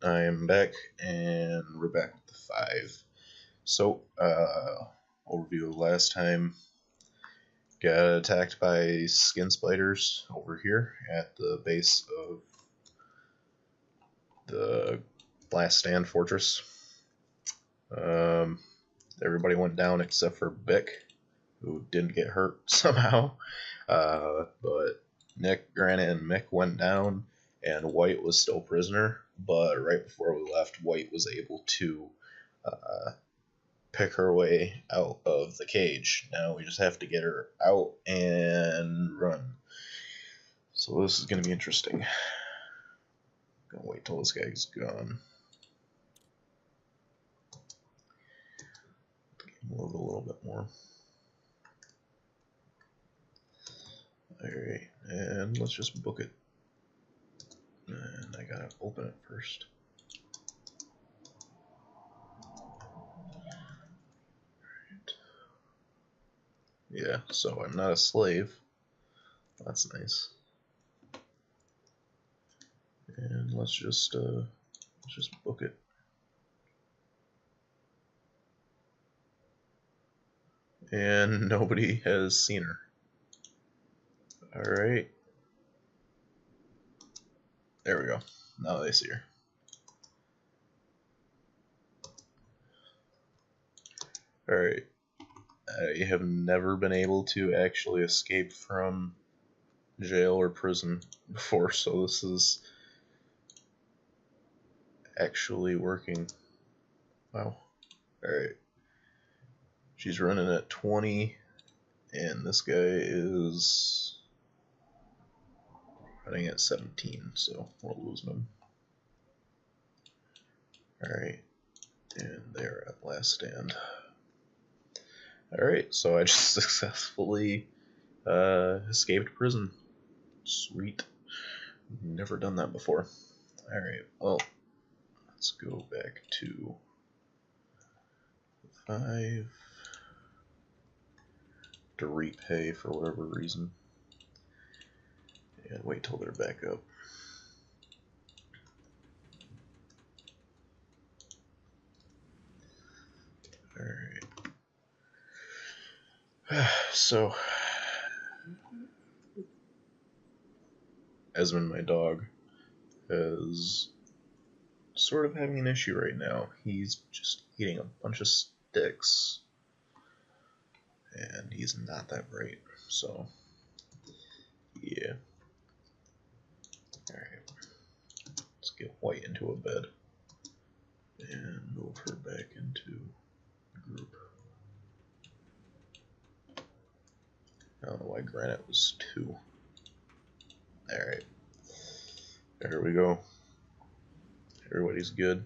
I'm back, and we're back with the 5. So, overview of last time. Got attacked by skin spiders over here at the base of the Last Stand Fortress. Everybody went down except for Bick, who didn't get hurt somehow. But Nick, Granite, and Mick went down, and White was still prisoner. But right before we left, White was able to pick her way out of the cage. Now we just have to get her out and run. So this is going to be interesting. Gonna wait till this guy's gone. Load a little bit more. Alright, and let's just book it. And I gotta open it first. Alright. Yeah, so I'm not a slave. That's nice. And let's just book it. And nobody has seen her. Alright. There we go. Now they see her. Alright. I have never been able to actually escape from jail or prison before, so this is actually working. Wow. Alright. She's running at 20, and this guy is running at 17, so we're losing him. Alright, and they're at Last Stand. Alright, so I just successfully escaped prison. Sweet. Never done that before. Alright, well, let's go back to 5 to repay for whatever reason. And wait till they're back up. Alright. So, Esmond, my dog, is sort of having an issue right now. He's just eating a bunch of sticks, and he's not that great. So, yeah. Alright. Let's get White into a bed and move her back into the group. I don't know why Granite was 2. Alright. There we go. Everybody's good.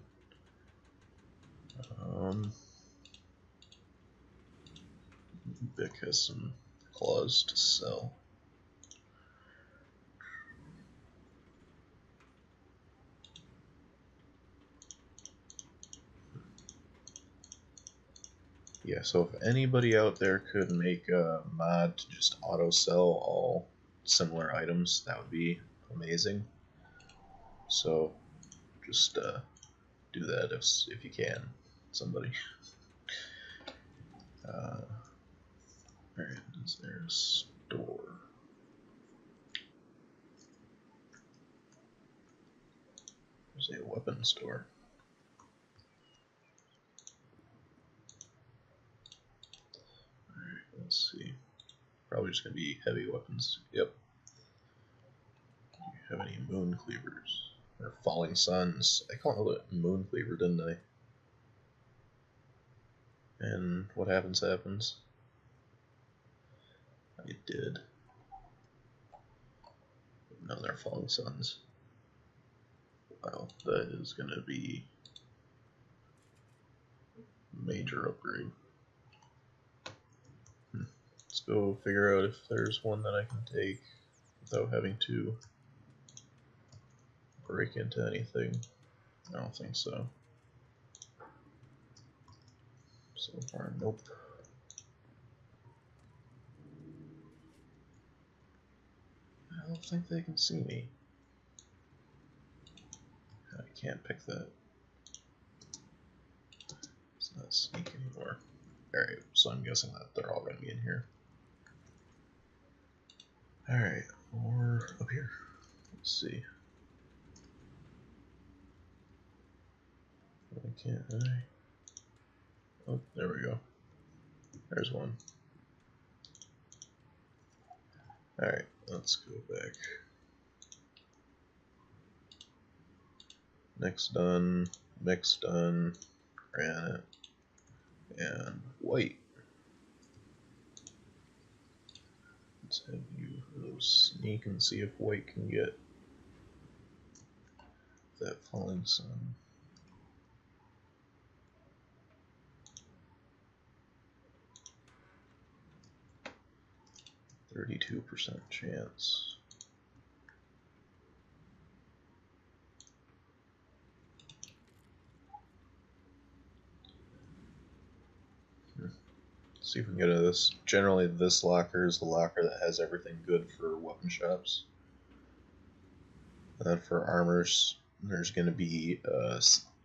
Vic has some claws to sell. Yeah, so if anybody out there could make a mod to just auto sell all similar items, that would be amazing. So just do that if you can, somebody. Alright, is there a store? There's a weapon store. Alright, let's see. Probably just gonna be heavy weapons. Yep. Do you have any moon cleavers? Or falling suns? I called it moon cleaver, didn't I? And what happens happens. I did. No, they're falling suns. Wow, that is gonna be a major upgrade. Let's go figure out if there's one that I can take without having to break into anything. I don't think so. So far, nope. I don't think they can see me. I can't pick that. It's not sneak anymore. Alright, so I'm guessing that they're all going to be in here. Alright, or up here. Let's see. Why can't I? Oh, there we go. There's one. Alright, let's go back. Next done, mix done, granite, and white. Let's have you sneak and see if white can get that falling sun. 32% chance. See if we can get into this. Generally, this locker is the locker that has everything good for weapon shops. And then for armors, there's going to be a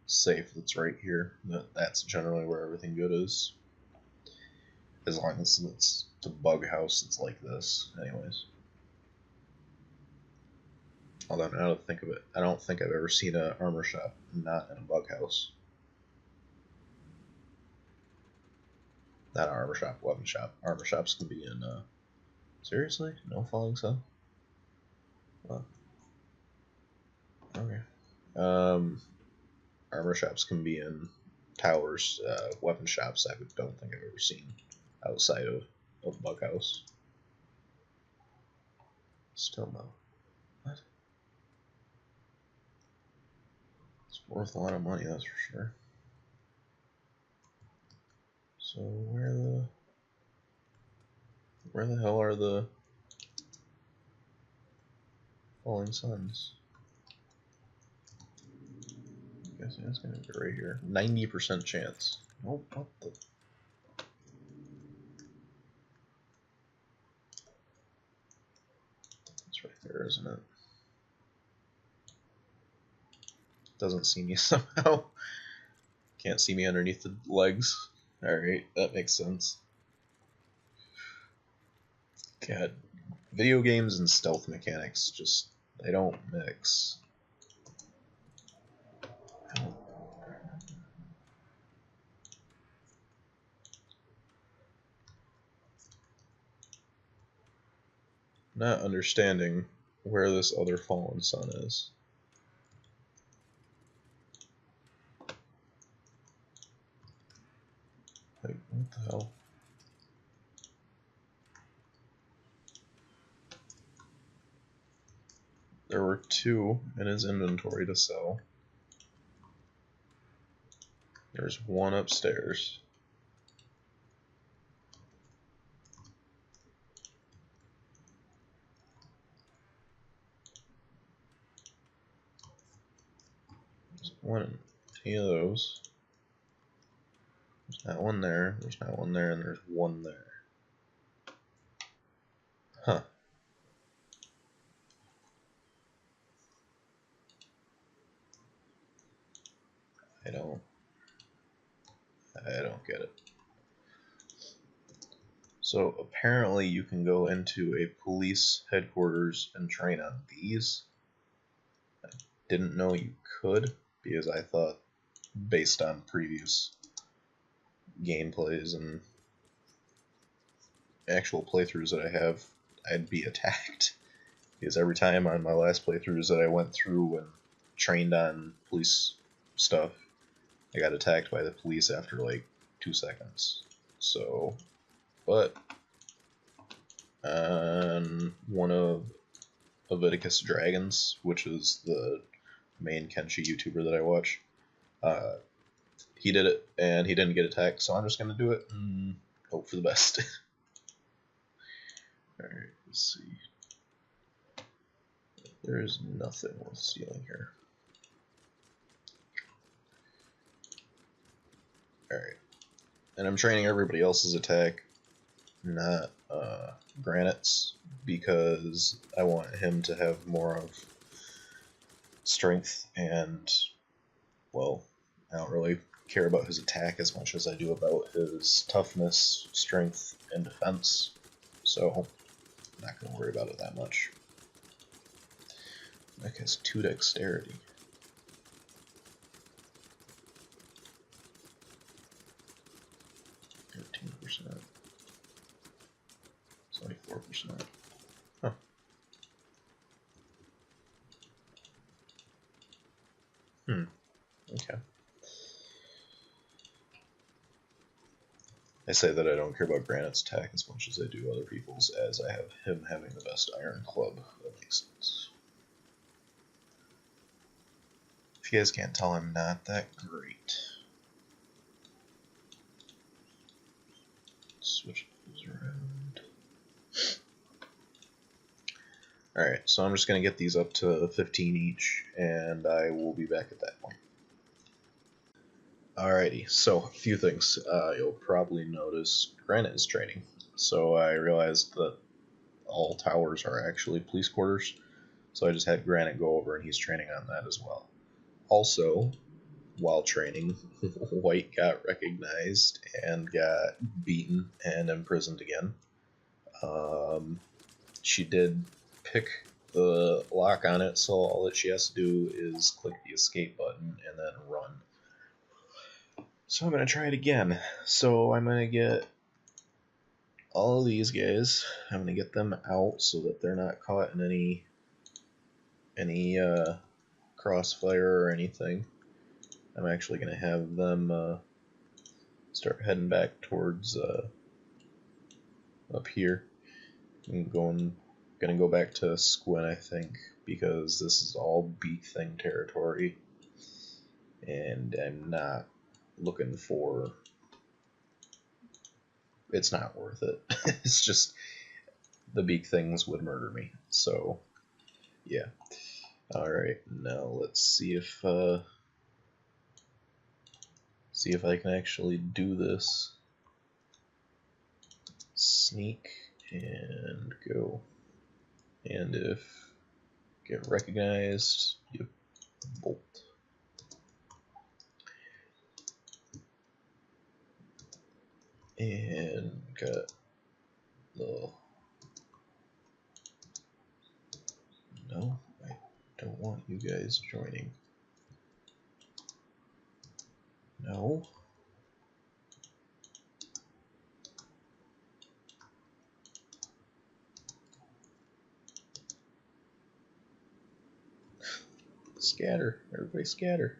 safe that's right here. That's generally where everything good is. As long as it's the bug house that's like this, anyways. Although now to think of it, I don't think I've ever seen an armor shop not in a bug house. Not an armor shop, weapon shop. Armor shops can be in, seriously? No falling sun? Well, okay. Armor shops can be in towers. Weapon shops I don't think I've ever seen outside of bug house. Still no. What? It's worth a lot of money, that's for sure. So where the hell are the falling suns? I'm guessing it's gonna be right here. 90% chance. Oh, what the? It's right there, isn't it? Doesn't see me somehow. Can't see me underneath the legs. Alright, that makes sense. God, video games and stealth mechanics just, they don't mix. Not understanding where this other fallen sun is. Like, what the hell? There were 2 in his inventory to sell. There's 1 upstairs. There's 1 in any of those. There's not 1 there, there's not 1 there, and there's 1 there. Huh. I don't get it. So apparently you can go into a police headquarters and train on these. I didn't know you could, because I thought, based on previous gameplays and actual playthroughs that I have, I'd be attacked. Because every time on my last playthroughs that I went through and trained on police stuff, I got attacked by the police after like 2 seconds. So, but on one of Leviticus Dragons, which is the main Kenshi YouTuber that I watch, he did it and he didn't get attacked, so I'm just gonna do it and hope for the best. Alright, let's see. There is nothing worth stealing here. Alright. And I'm training everybody else's attack, not Granite's, because I want him to have more of strength and well, I don't really care about his attack as much as I do about his toughness, strength, and defense. So, I'm not going to worry about it that much. Mech has 2 dexterity. %. It's only 4%. Huh. Okay. I say that I don't care about Granite's attack as much as I do other people's, as I have him having the best iron club. That makes sense. If you guys can't tell, I'm not that great. Switch those around. Alright, so I'm just going to get these up to 15 each, and I will be back at that point. Alrighty, so a few things. You'll probably notice Granite is training. So I realized that all towers are actually police quarters. So I just had Granite go over and he's training on that as well. Also, while training, White got recognized and got beaten and imprisoned again. She did pick the lock on it, so all that she has to do is click the escape button and then run. So I'm going to try it again. So I'm going to get all of these guys. I'm going to get them out so that they're not caught in any crossfire or anything. I'm actually going to have them start heading back towards up here. I'm going to go back to Squin, I think, because this is all beak thing territory, and I'm not looking for... It's not worth it. It's just the beak things would murder me. So, yeah. Alright, now let's see if I can actually do this. Sneak and go. And if get recognized, you bolt. And got the... No, I don't want you guys joining. No. Scatter. Everybody scatter.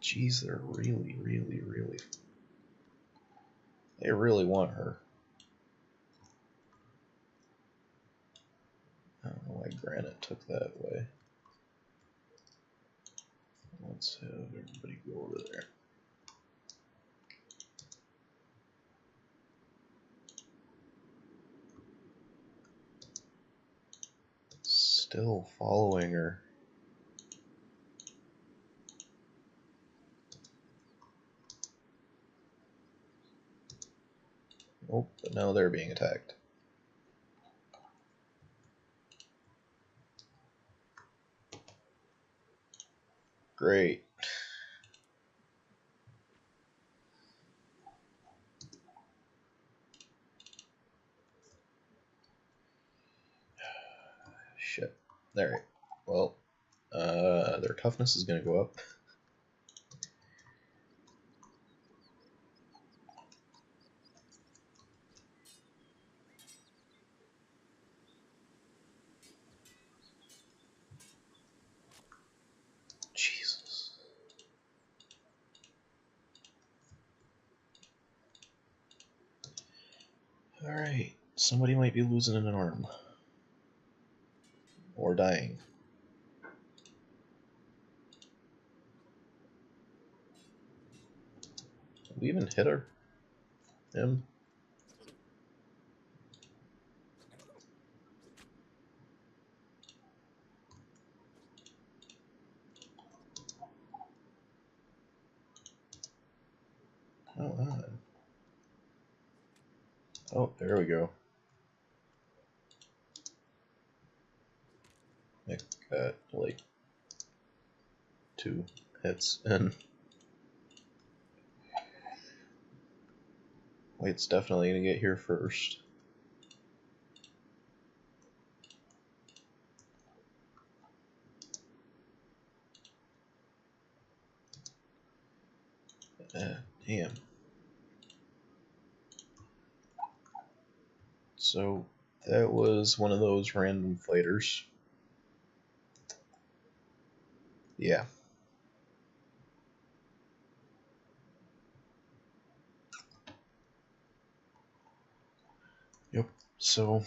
Jeez, they're really... They really want her. I don't know why Granite took that way. Let's have everybody go over there. Still following her. Oh, but now they're being attacked. Great. Shit. Alright. Well, their toughness is going to go up. Jesus. Alright. Somebody might be losing an arm. Or dying. Did we even hit her? Him? Come on. Oh, there we go. I got like 2 hits, and White's definitely gonna get here first. Damn. So that was one of those random fighters. Yeah. Yep. So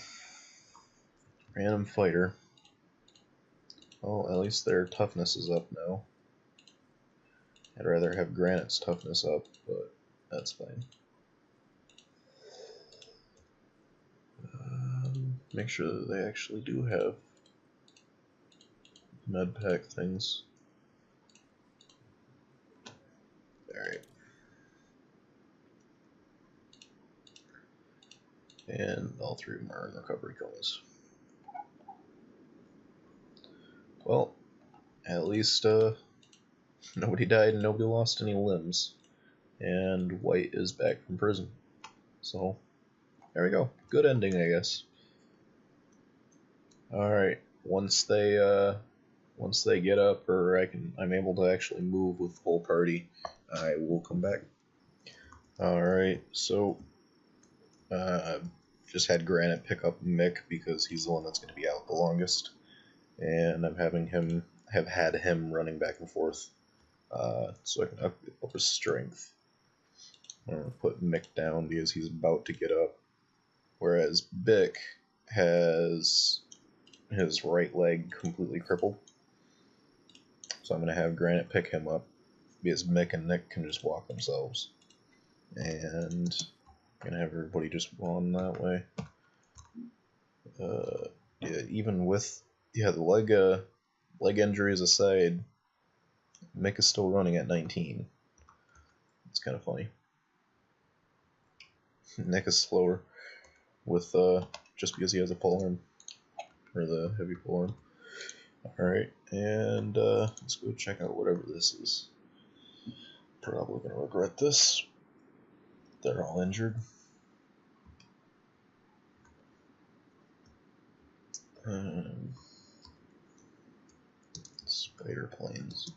random fighter. Well, at least their toughness is up now. I'd rather have Granite's toughness up, but that's fine. Make sure that they actually do have med pack things. Alright. And all 3 of them are in recovery comas. Well, at least nobody died and nobody lost any limbs. And White is back from prison. So, there we go. Good ending, I guess. Alright, once they get up, or I'm able to actually move with the whole party, I will come back. Alright, so just had Granite pick up Mick because he's the one that's going to be out the longest, and I'm had him running back and forth, so I can up his strength. I'm going to put Mick down because he's about to get up, whereas Bick has his right leg completely crippled. So I'm going to have Granite pick him up because Mick and Nick can just walk themselves. And I'm going to have everybody just run that way. Yeah, even with the leg injuries aside, Mick is still running at 19. It's kind of funny. Nick is slower with just because he has a polearm, or the heavy polearm. Alright, and let's go check out whatever this is. Probably gonna regret this. They're all injured. Spider planes.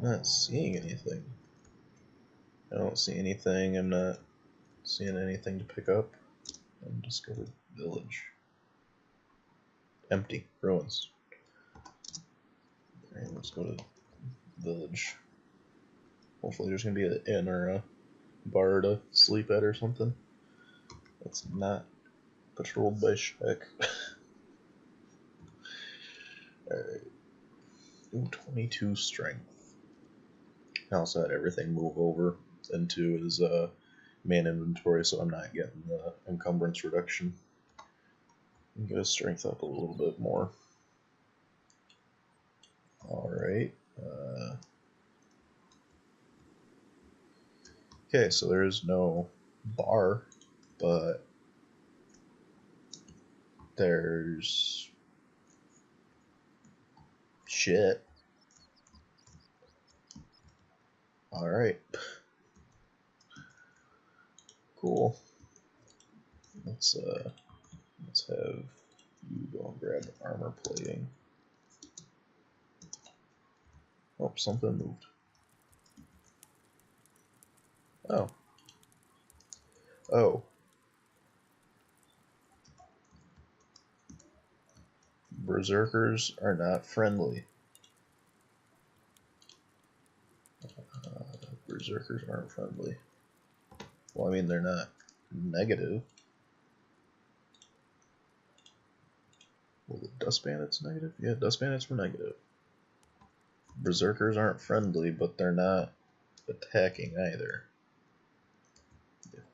Not seeing anything. I don't see anything. I'm not seeing anything to pick up. Undiscovered village. Empty. Ruins. Alright, let's go to village. Hopefully there's gonna be an inn or a bar to sleep at or something. That's not patrolled by Shaq. Alright. 22 strength. I also had everything move over into his main inventory, so I'm not getting the encumbrance reduction. Get his strength up a little bit more. Alright. Okay, so there is no bar, but there's shit. Alright. Cool. Let's have you go and grab armor plating. Oh, something moved. Oh. Oh. Berserkers are not friendly. Berserkers aren't friendly. Well, I mean, they're not negative. Well, the Dust Bandits negative? Yeah, Dust Bandits were negative. Berserkers aren't friendly, but they're not attacking either.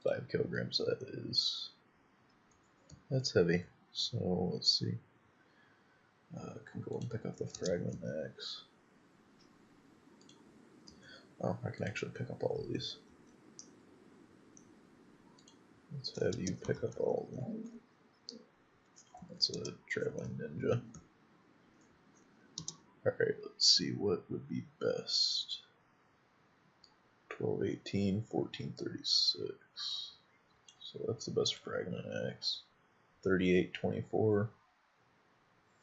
5 kilograms, that is... That's heavy. So, let's see. Can go and pick up the fragment axe. Oh, I can actually pick up all of these. Let's have you pick up all of them. That's a traveling ninja. Alright, let's see what would be best. 1218, 1436. So that's the best fragment axe. 3824,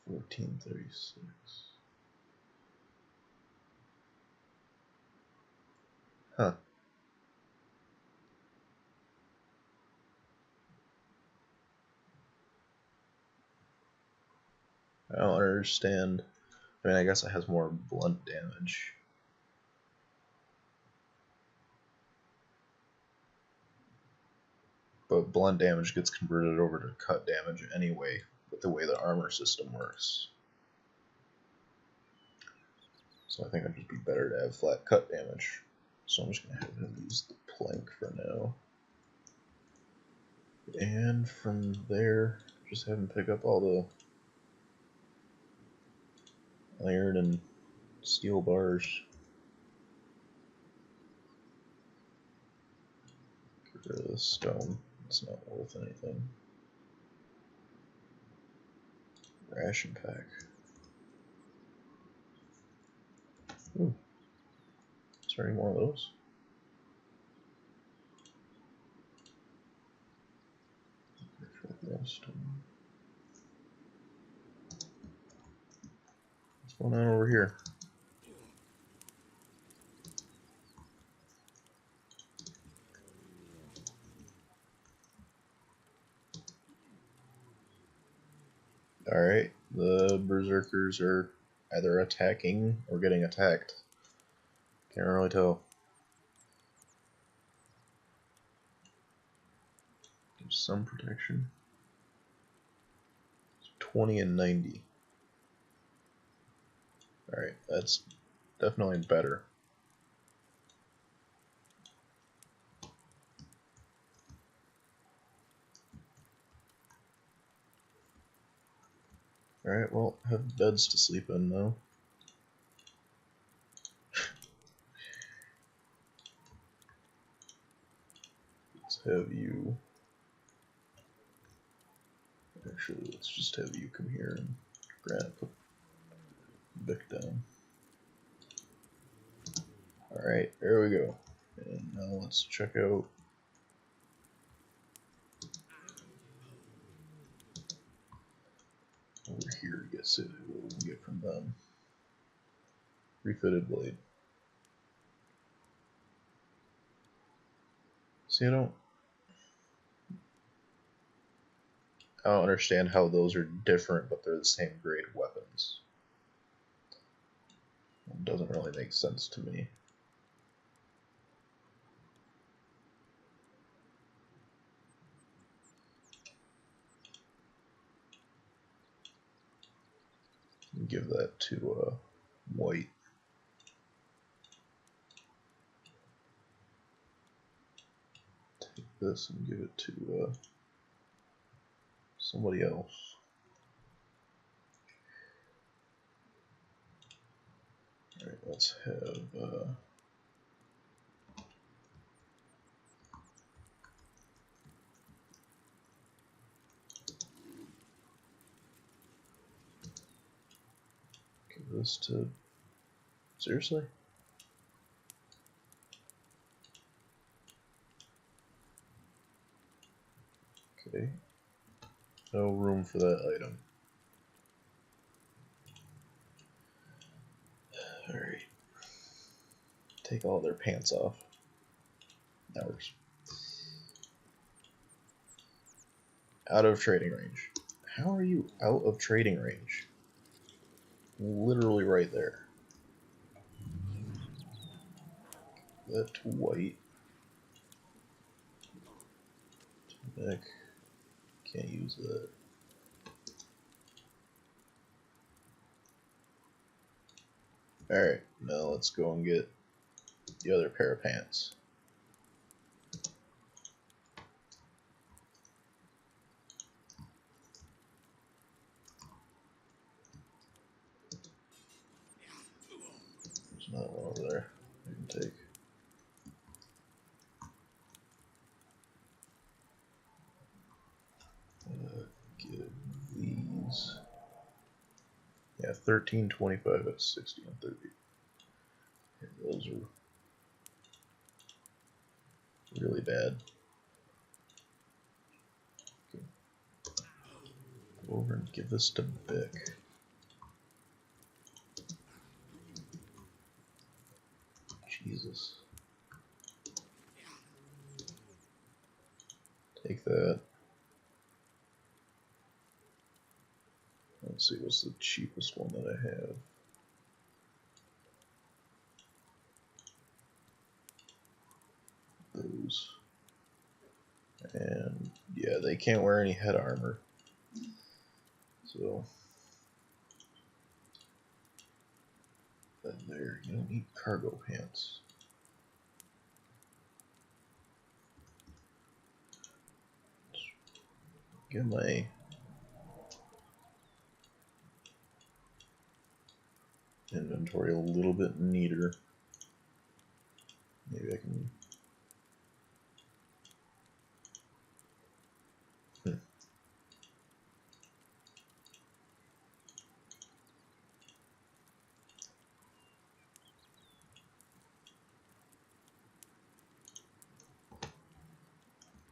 1436. Huh. I don't understand. I mean, I guess it has more blunt damage. But blunt damage gets converted over to cut damage anyway, with the way the armor system works. So I think it'd just be better to have flat cut damage. So I'm just going to have him use the plank for now. And from there, just have him pick up all the iron and steel bars. Get rid of the stone. It's not worth anything. Ration pack. Ooh. Is there any more of those? What's going on over here? Alright, the berserkers are either attacking or getting attacked. Can't really tell. There's some protection. 20 and 90. Alright, that's definitely better. Alright, well, have beds to sleep in now. Let's have you... Actually, let's just have you come here and Granite put Vic down. Alright, there we go. And now let's check out... over here to get see what we can get from them. Refitted blade. See, I don't understand how those are different, but they're the same grade weapons. It doesn't really make sense to me. Give that to White. Take this and give it to somebody else. Alright, let's have give this to... Seriously? Okay. No room for that item. Alright. Take all their pants off. That works. Out of trading range. How are you out of trading range? Literally right there. That to White. Nick. Can't use that. Alright, now let's go and get the other pair of pants. There's another one over there you can take. 1325 at 60 and 30. Okay, those are really bad. Okay. Go over and give this to Bick. Jesus. Take that. Let's see, what's the cheapest one that I have? Those. And yeah, they can't wear any head armor. So there, you don't need cargo pants. Get my inventory a little bit neater. Maybe I can.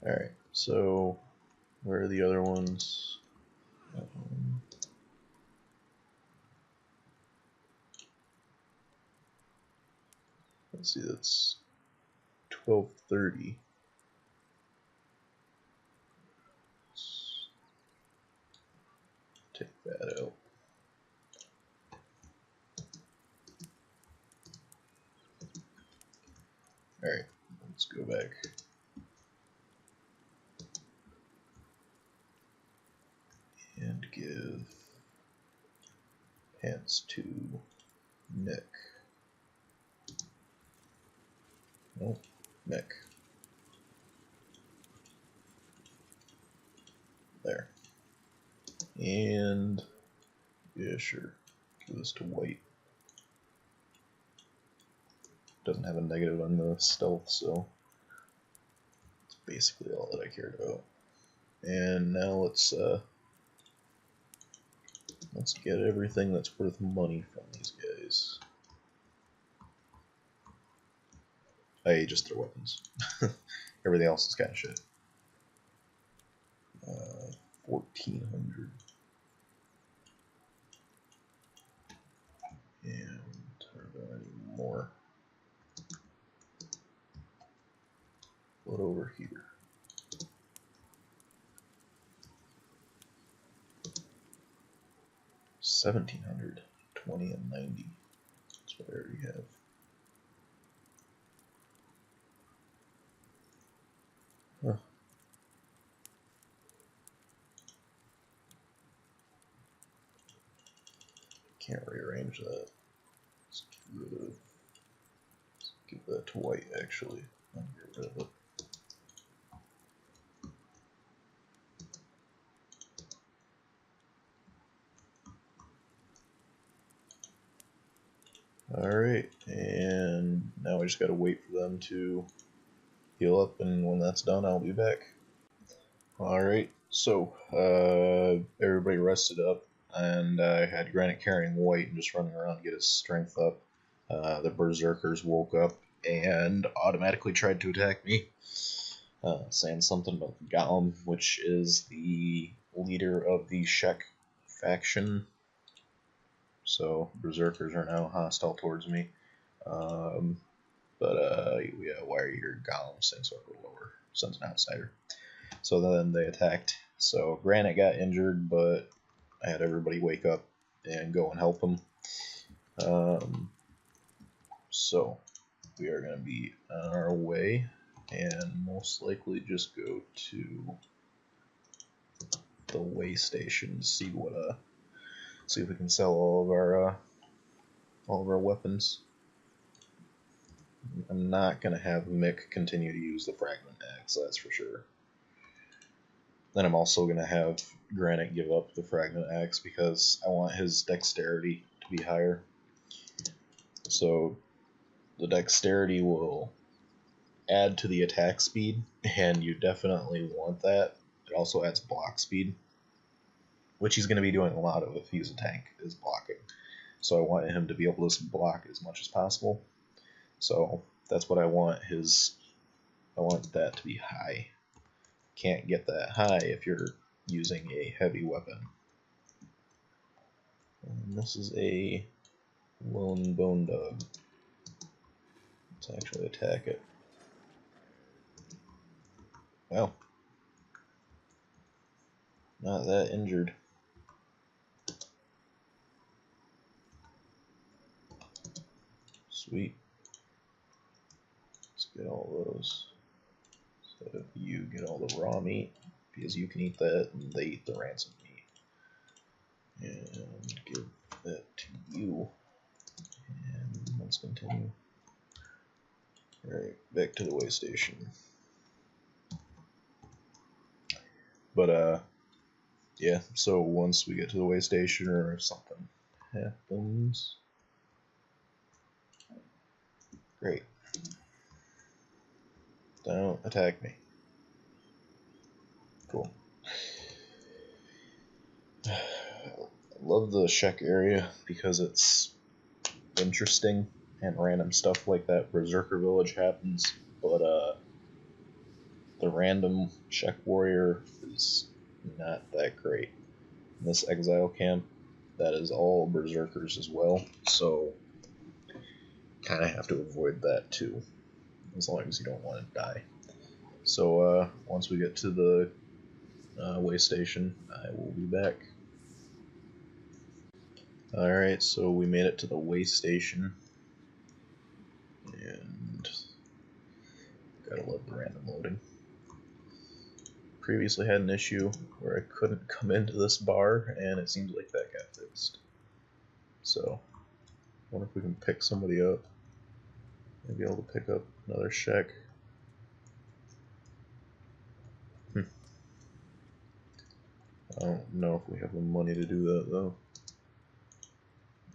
Alright, so where are the other ones? Let's see, that's 1230. Let's take that out. Alright, let's go back. And give pants to Nick. Nope, Nick. There. And yeah, sure. Give this to White. Doesn't have a negative on the stealth, so it's basically all that I cared about. And now let's get everything that's worth money from these guys. I just throw weapons. Everything else is kind of shit. 1400. And are there any more? What over here? 1700, 20 and 90. That's what I already have. Huh. Can't rearrange that. Let's give that to White, actually. I'll get rid of it. Alright, and now I just gotta wait for them to heal up, and when that's done, I'll be back. Alright, so everybody rested up, and I had Granite carrying White and just running around to get his strength up. The Berserkers woke up and automatically tried to attack me, saying something about the Golem, which is the leader of the Shek faction. So Berserkers are now hostile towards me. Yeah, why are you here, Golem? Saying so I go lower. Sends an outsider. So then they attacked. So Granite got injured, but I had everybody wake up and go and help him. So we are going to be on our way and most likely just go to the way station to see what see if we can sell all of our weapons. I'm not gonna have Mick continue to use the fragment axe, that's for sure. Then I'm also gonna have Granite give up the fragment axe because I want his dexterity to be higher. So the dexterity will add to the attack speed, and you definitely want that. It also adds block speed, which he's going to be doing a lot of if he's a tank, is blocking. so I want him to be able to block as much as possible. So that's what I want. I want that to be high. Can't get that high if you're using a heavy weapon. And this is a lone bone dog. Let's actually attack it. Well, not that injured. Sweet. Let's get all those. So if you get all the raw meat, because you can eat that and they eat the ransom meat. And give that to you. And let's continue. Alright, back to the way station. But yeah, so once we get to the way station or something happens. Great. Don't attack me. Cool. I love the Shek area because it's interesting and random stuff like that. Berserker Village happens, but the random Shek warrior is not that great. In this exile camp, that is all berserkers as well, so kind of have to avoid that too, as long as you don't want to die. So once we get to the way station, I will be back. Alright, so we made it to the way station, and gotta love the random loading. Previously had an issue where I couldn't come into this bar, and it seems like that got fixed. So, I wonder if we can pick somebody up. Maybe able to pick up another Shek. I don't know if we have the money to do that though.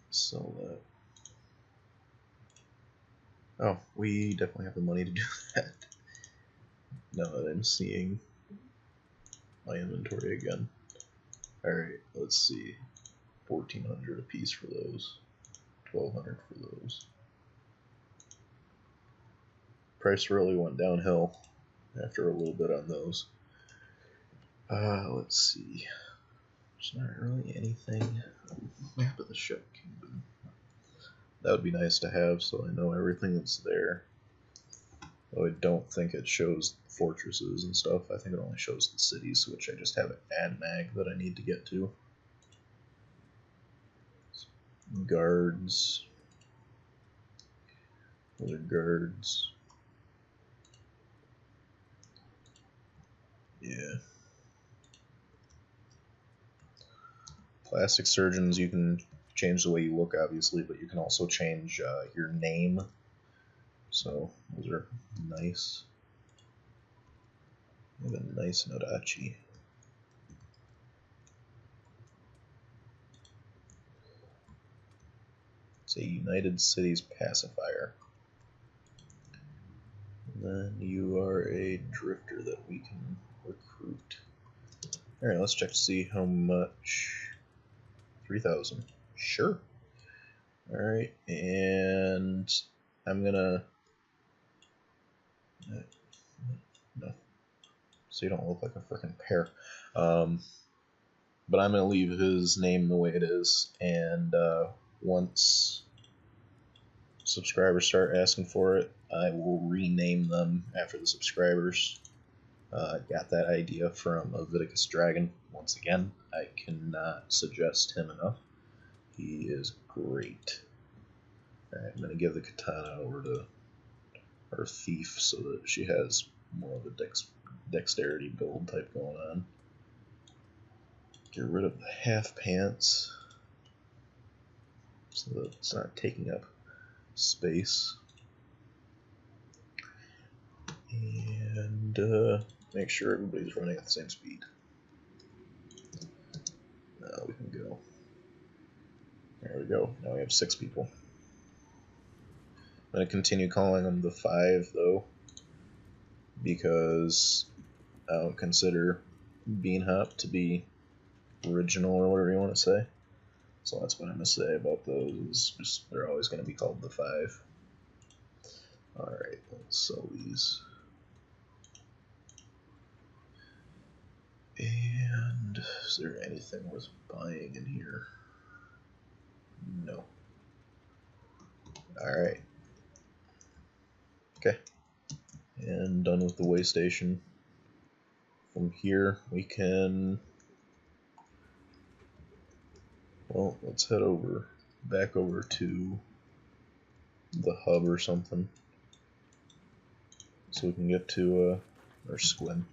Sell that. Oh, we definitely have the money to do that. Now that I'm seeing my inventory again. Alright, let's see. 1,400 a piece for those. 1,200 for those. Price really went downhill after a little bit on those. Let's see. There's not really anything. Map of the Shek Kingdom. That would be nice to have, so I know everything that's there. Though I don't think it shows fortresses and stuff. I think it only shows the cities, which I just have an ad mag that I need to get to. Guards. Those are guards. Yeah. Plastic surgeons, you can change the way you look, obviously, but you can also change your name. So, those are nice. You have a nice Nodachi. It's a United Cities pacifier. And then you are a drifter that we can recruit. Alright, let's check to see how much. 3,000. Sure. Alright, and I'm gonna. No. So you don't look like a freaking pear. But I'm gonna leave his name the way it is, and once subscribers start asking for it, I will rename them after the subscribers. Got that idea from Leviticus Dragon. Once again, I cannot suggest him enough. He is great. Alright, I'm going to give the katana over to our thief so that she has more of a dexterity build type going on. Get rid of the half pants so that it's not taking up space. And make sure everybody's running at the same speed. Now we can go. There we go. Now we have 6 people. I'm going to continue calling them the Five, though, because I don't consider Bean Hop to be original or whatever you want to say. So that's what I'm going to say about those. Just, they're always going to be called the Five. Alright, let's sell these. And is there anything worth buying in here? No. Alright. Okay. And done with the way station. From here we can, well, let's head over, back over to the hub or something, so we can get to, or Squin,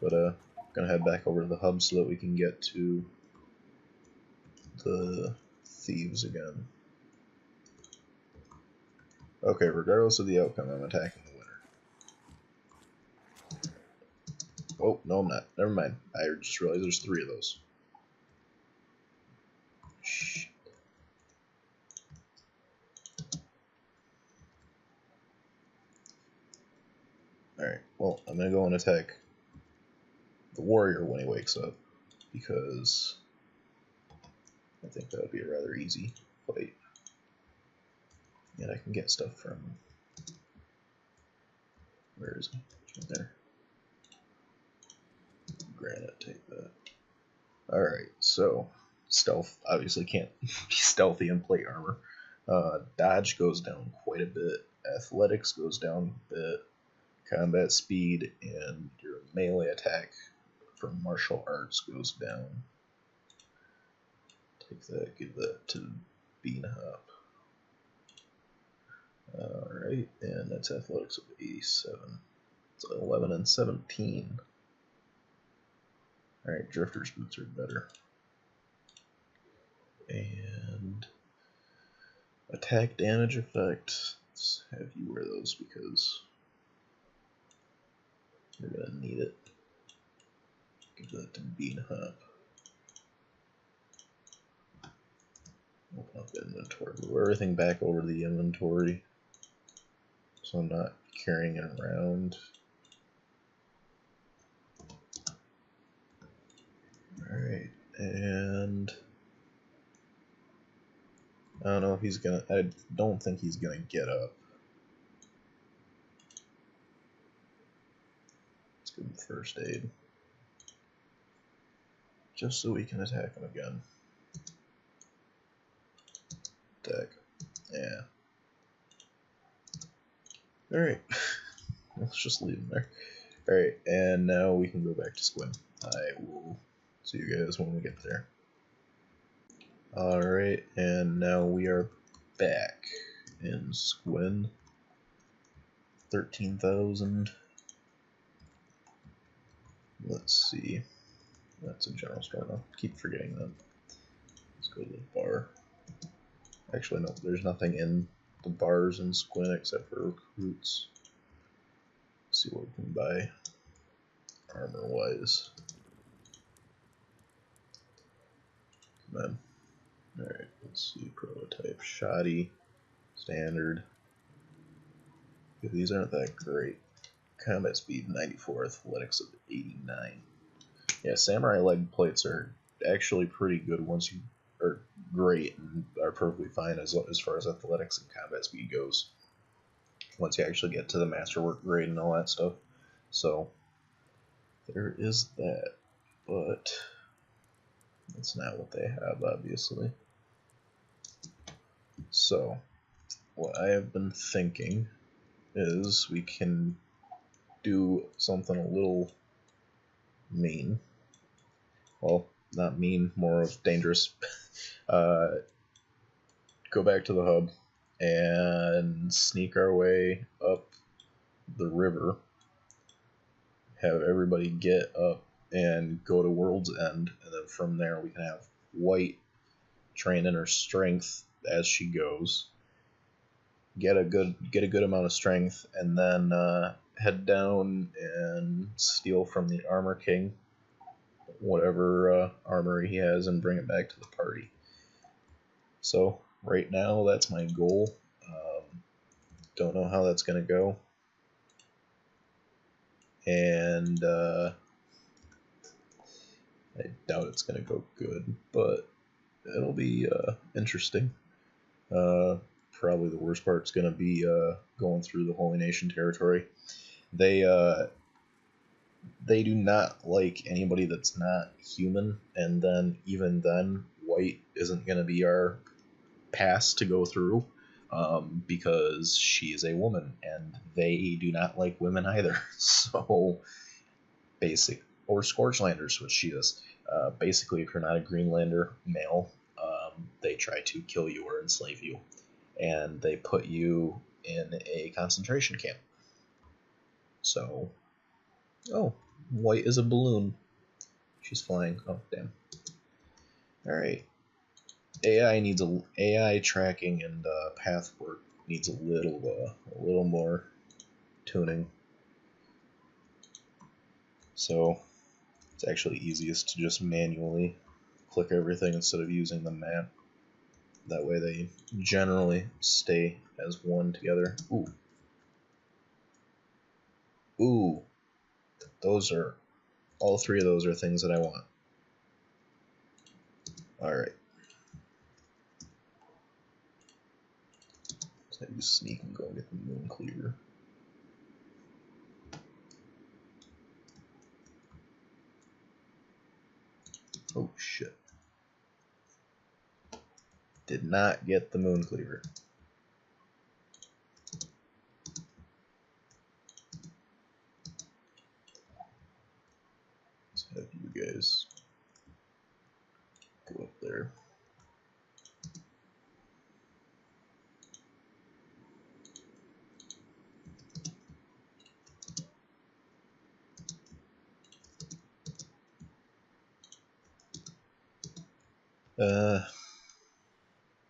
but gonna head back over to the hub so that we can get to the thieves again. Okay, regardless of the outcome, I'm attacking the winner. Oh, no I'm not, never mind, I just realized there's 3 of those. Shit. Alright, well, I'm gonna go and attack the warrior when he wakes up, because I think that would be a rather easy fight. And I can get stuff from, where is he? Right there. Granite, take that. Alright, so stealth obviously can't be stealthy in plate armor. Dodge goes down quite a bit. Athletics goes down a bit. Combat speed and your melee attack from martial arts goes down. Take that, give that to Beanhop. Alright, and that's athletics of 87. So 11 and 17. Alright, Drifter's boots are better. And attack damage effect. Let's have you wear those because you're gonna need it. Give that to Beanhop. Open up inventory. Move everything back over to the inventory, so I'm not carrying it around. Alright, and I don't know if he's gonna, I don't think he's gonna get up. Let's give him first aid, just so we can attack him again. Attack. Yeah. Alright. Let's just leave him there. Alright, and now we can go back to Squin. I will see you guys when we get there. Alright, and now we are back in Squin. 13,000. Let's see. That's a general store now. Keep forgetting that. Let's go to the bar. Actually, no, there's nothing in the bars in Squin except for recruits. Let's see what we can buy armor wise. Come on. Alright, let's see. Prototype. Shoddy. Standard. Yeah, these aren't that great. Combat speed 94, athletics of 89. Yeah, samurai leg plates are actually pretty good once you are great and are perfectly fine as far as athletics and combat speed goes. Once you actually get to the masterwork grade and all that stuff. So there is that, but that's not what they have, obviously. So what I have been thinking is we can do something a little mean. Well, not mean, more of dangerous. Go back to the hub and sneak our way up the river. Have everybody get up and go to World's End, and then from there we can have White train in her strength as she goes. Get a good amount of strength, and then head down and steal from the Armor King whatever armor he has and bring it back to the party. So right now that's my goal. Don't know how that's gonna go, and I doubt it's gonna go good, but it'll be interesting. Probably the worst part's gonna be going through the Holy Nation territory. They do not like anybody that's not human, and then even then, white isn't gonna be our pass to go through. Because she is a woman, and they do not like women either. So, or Scorchlanders, which she is. Basically, if you're not a Greenlander male, they try to kill you or enslave you, and they put you in a concentration camp. So, oh, white is a balloon. She's flying. Oh, damn. All right. AI tracking and path work needs a little more tuning. So it's actually easiest to just manually click everything instead of using the map. That way they generally stay as one together. Ooh. Ooh. All three of those are things that I want. Alright. So I use sneak and go and get the moon cleaver. Oh shit. Did not get the moon cleaver. Let's have you guys go up there.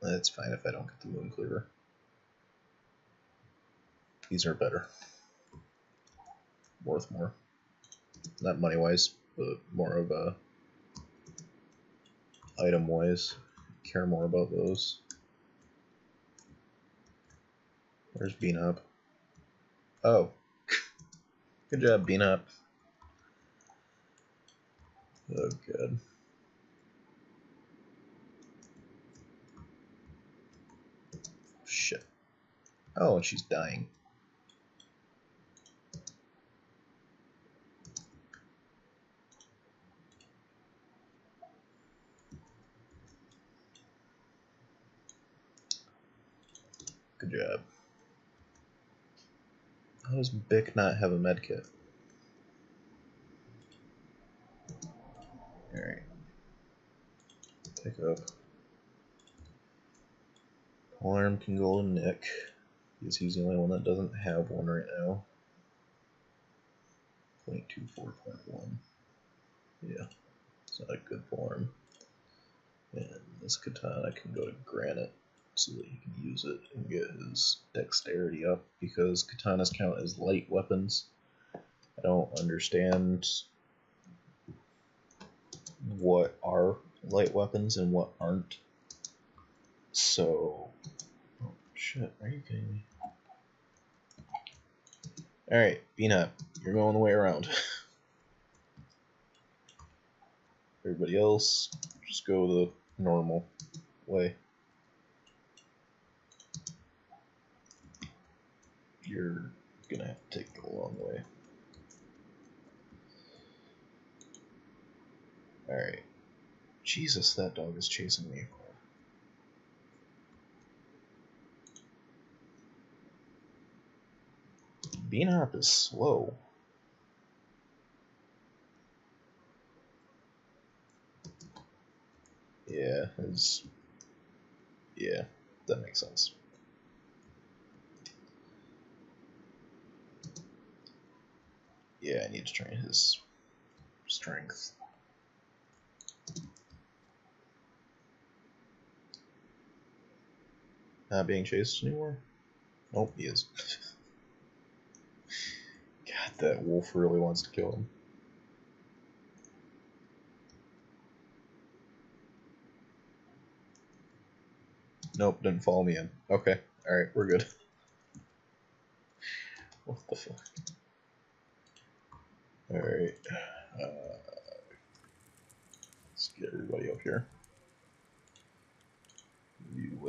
That's fine if I don't get the moon cleaver. These are better. Worth more. Not money-wise, but more of a item-wise. Care more about those. Where's Beanhop? Oh. Good job, Beanhop. Oh, good. Shit. Oh, and she's dying. Good job. How does Bick not have a medkit? Alright. Pick up. Alarm can go to Nick, because he's the only one that doesn't have one right now. 0.24.1. Yeah, it's not a good form. And this katana can go to Granite, so that he can use it and get his dexterity up, because katanas count as light weapons. I don't understand what are light weapons and what aren't. So, oh shit, are you kidding me? Alright, Beanhop, you're going the way around. Everybody else, just go the normal way. You're gonna have to take the long way. Alright. Jesus, that dog is chasing me. Beanhop is slow. Yeah, yeah, that makes sense. Yeah, I need to train his strength. Not being chased anymore? Nope, he is. God, that wolf really wants to kill him. Nope, didn't follow me in. Okay, alright, we're good. What the fuck? Alright. Let's get everybody up here.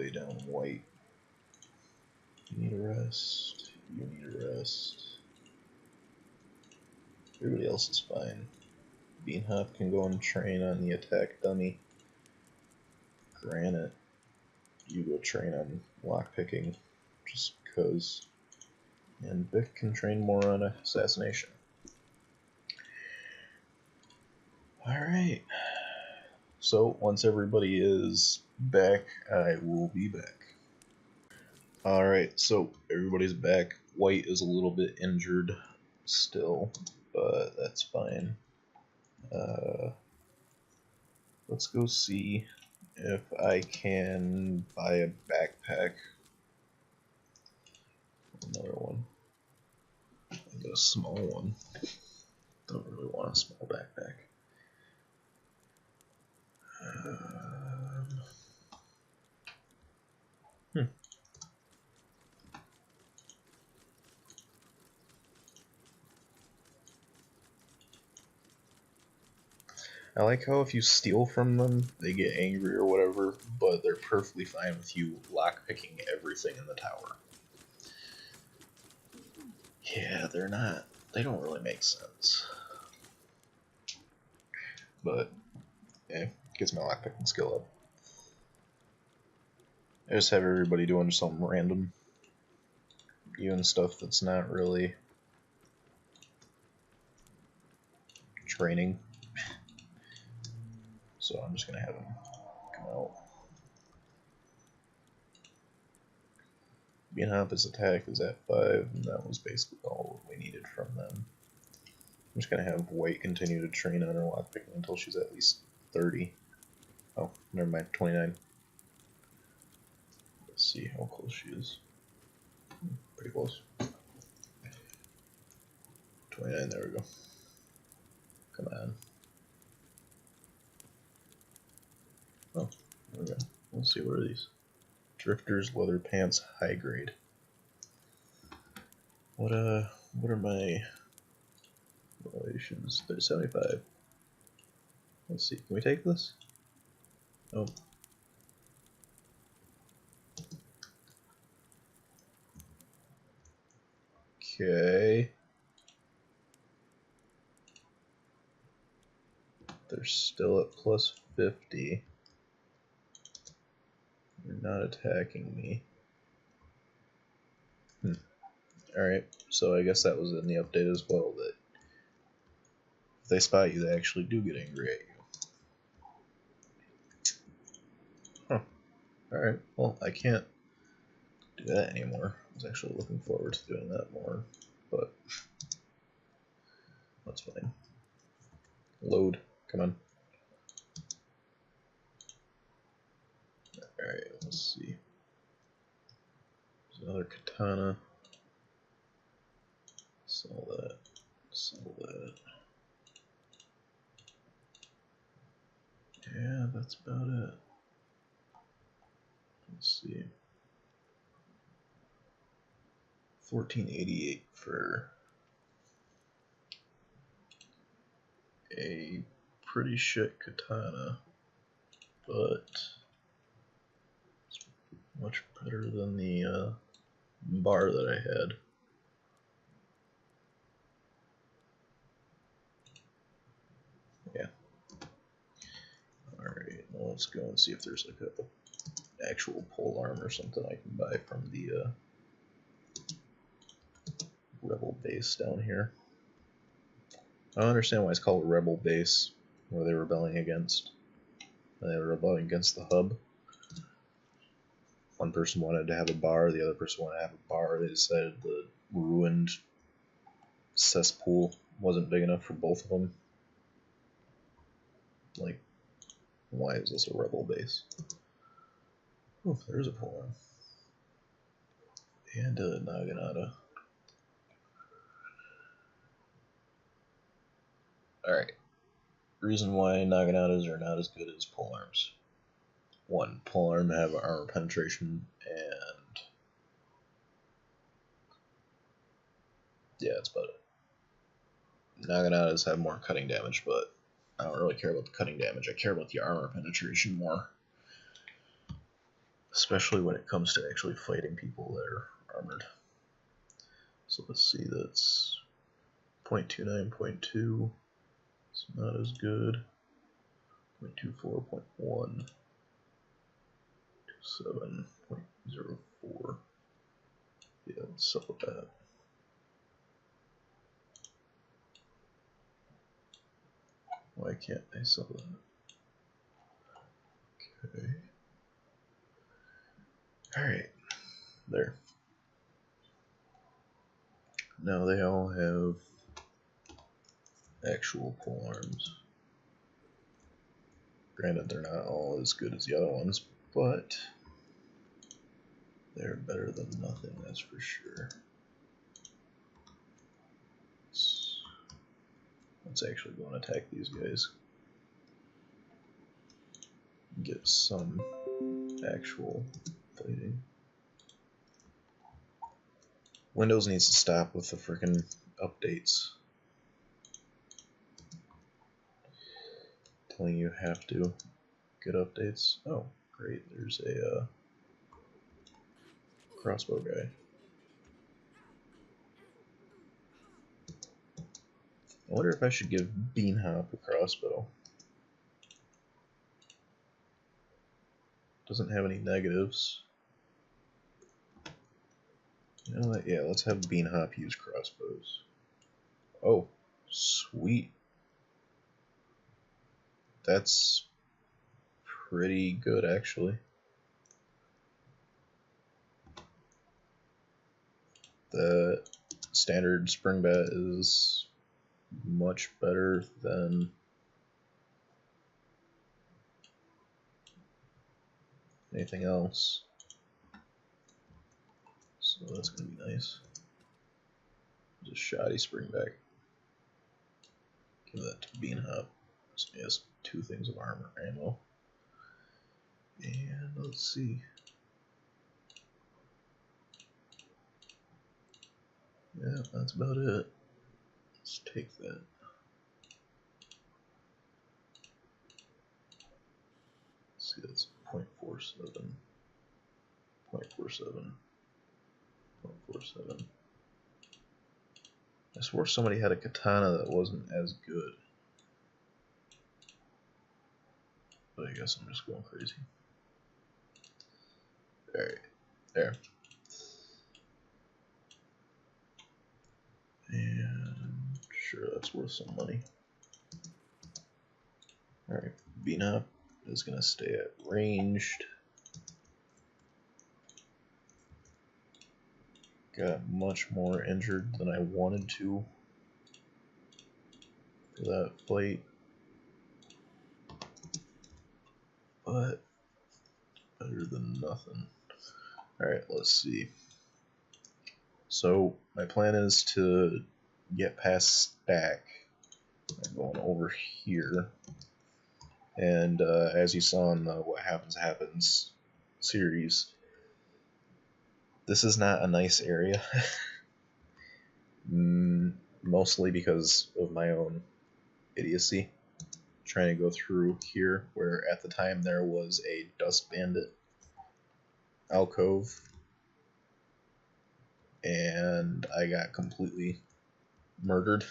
way down white. You need a rest. You need a rest. Everybody else is fine. Beanhop can go and train on the attack dummy. Granite, you go train on lockpicking, just cause. And Vic can train more on assassination. Alright. So, once everybody is back, I will be back. Alright, so everybody's back. White is a little bit injured still, but that's fine. Let's go see if I can buy a backpack. Another one. I got a small one. Don't really want a small backpack. I like how if you steal from them, they get angry or whatever, but they're perfectly fine with you lockpicking everything in the tower. Yeah, they don't really make sense. But, yeah, gets my lockpicking skill up. I just have everybody doing something random. Even stuff that's not really training. So I'm just gonna have them come out. Beanhop's attack is at 5, and that was basically all we needed from them. I'm just gonna have White continue to train on her lockpicking until she's at least 30. Oh, never mind, 29. Let's see how close she is. Pretty close. 29, there we go. Come on. Oh, there we go. Let's see, what are these? Drifters, leather pants, high grade. What are my relations? They're 75. Let's see, can we take this? Oh. Okay. They're still at plus 50. They're not attacking me. Alright, so I guess that was in the update as well, that if they spot you, they actually do get angry at you. Huh. Alright, well, I can't do that anymore. I was actually looking forward to doing that more, but that's fine. Load, come on. Alright, let's see. There's another katana. Sell that. Sell that. Yeah, that's about it. Let's see. 1488 for a pretty shit katana, but it's much better than the bar that I had. Yeah. Alright, well, let's go and see if there's like a actual pole arm or something I can buy from the Rebel base down here. I don't understand why it's called Rebel base, where they were rebelling against. They were rebelling against the hub. One person wanted to have a bar, the other person wanted to have a bar. They decided the ruined cesspool wasn't big enough for both of them. Like, why is this a rebel base? Oh, there's a pole arm. And a Naginata. Alright. Reason why Naginatas are not as good as polearms. One, polearm have armor penetration, and yeah, that's about it. Naginatas have more cutting damage, but I don't really care about the cutting damage. I care about the armor penetration more. especially when it comes to actually fighting people that are armored. So let's see, that's 0.29, 0.2, it's not as good, 0.24, 0.1, 27, 0.04, yeah, let's sell that. Why can't I sell that? Okay. Alright, there. Now they all have actual pole arms. Granted, they're not all as good as the other ones, but they're better than nothing, that's for sure. Let's actually go and attack these guys. Get some actual fighting. Windows needs to stop with the frickin' updates. Telling you have to get updates. Oh, great, there's a crossbow guy. I wonder if I should give Beanhop a crossbow. Doesn't have any negatives. You know what? Yeah, let's have Beanhop use crossbows. Oh, sweet. That's pretty good, actually. The standard spring bat is much better than anything else. So that's going to be nice. Just shoddy springback. Give that to Beanhop. So he has 2 things of armor ammo. And let's see. Yeah, that's about it. Let's take that. Let's see, that's 0.47. 0.47. 0.47. I swore somebody had a katana that wasn't as good. But I guess I'm just going crazy. Alright, there. And sure, that's worth some money. Alright, Beanhop is going to stay at ranged. Got much more injured than I wanted to for that fight. But better than nothing. Alright, let's see. So my plan is to get past Stack. I'm going over here. And as you saw in the What Happens Happens series, this is not a nice area. Mostly because of my own idiocy. Trying to go through here, where at the time there was a Dust Bandit alcove, and I got completely murdered.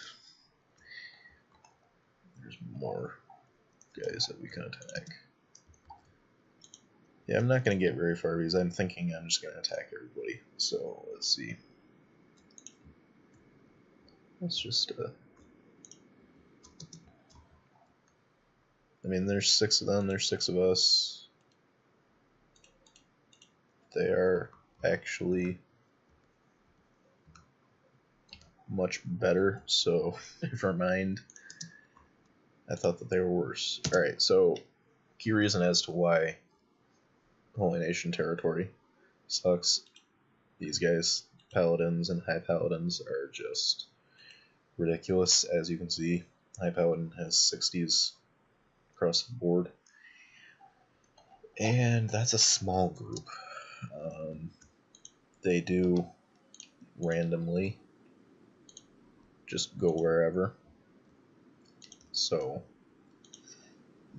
There's more guys that we can attack. Yeah, I'm not going to get very far because I'm thinking I'm just going to attack everybody. So, let's see. Let's just, I mean, there's 6 of them, there's 6 of us. They are actually much better, so never mind. I thought that they were worse. Alright, so key reason as to why Holy Nation territory sucks. These guys, Paladins and High Paladins, are just ridiculous. As you can see, High Paladin has 60s across the board. And that's a small group. They do randomly just go wherever. So,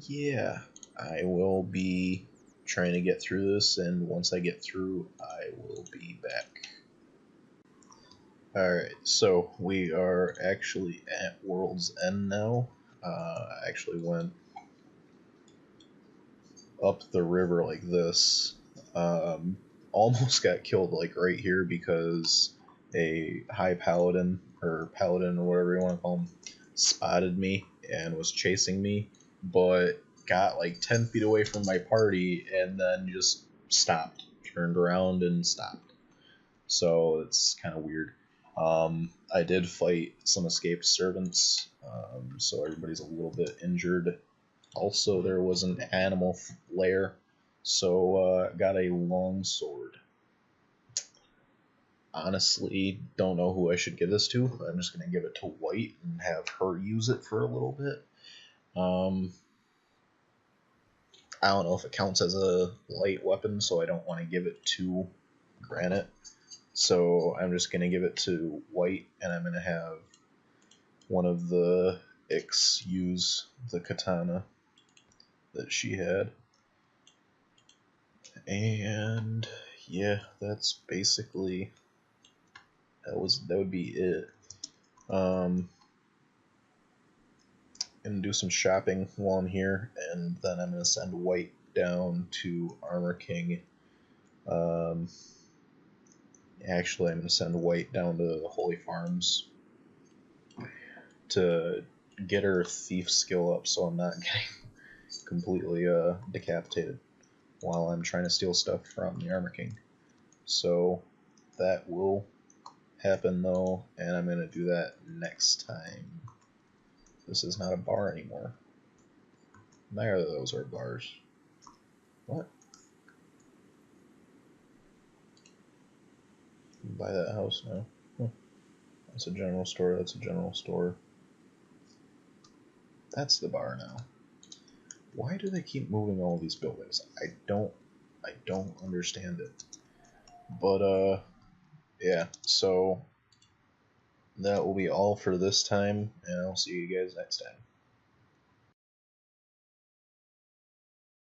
yeah, I will be trying to get through this, and once I get through, I will be back. Alright, so we are actually at World's End now. I actually went up the river like this. Almost got killed like right here because a high paladin, or whatever you want to call him, spotted me and was chasing me, but got like 10 feet away from my party and then just stopped, turned around and stopped. So it's kind of weird. I did fight some escaped servants, so everybody's a little bit injured. Also, there was an animal lair, so got a long sword. Honestly, don't know who I should give this to. I'm just going to give it to White and have her use it for a little bit. I don't know if it counts as a light weapon, so I don't want to give it to Granite. So I'm just going to give it to White, and I'm going to have one of the Ix use the katana that she had. And yeah, that's basically, that would be it. I'm gonna do some shopping while I'm here, and then I'm gonna send White down to Armor King. Actually, I'm gonna send White down to Holy Farms to get her thief skill up, so I'm not getting completely decapitated while I'm trying to steal stuff from the Armor King. So that will happen though, and I'm gonna do that next time. This is not a bar anymore. Neither of those are bars. What? Buy that house now. That's a general store, that's a general store. That's the bar now. Why do they keep moving all these buildings? I don't understand it. But yeah, so that will be all for this time, and I'll see you guys next time.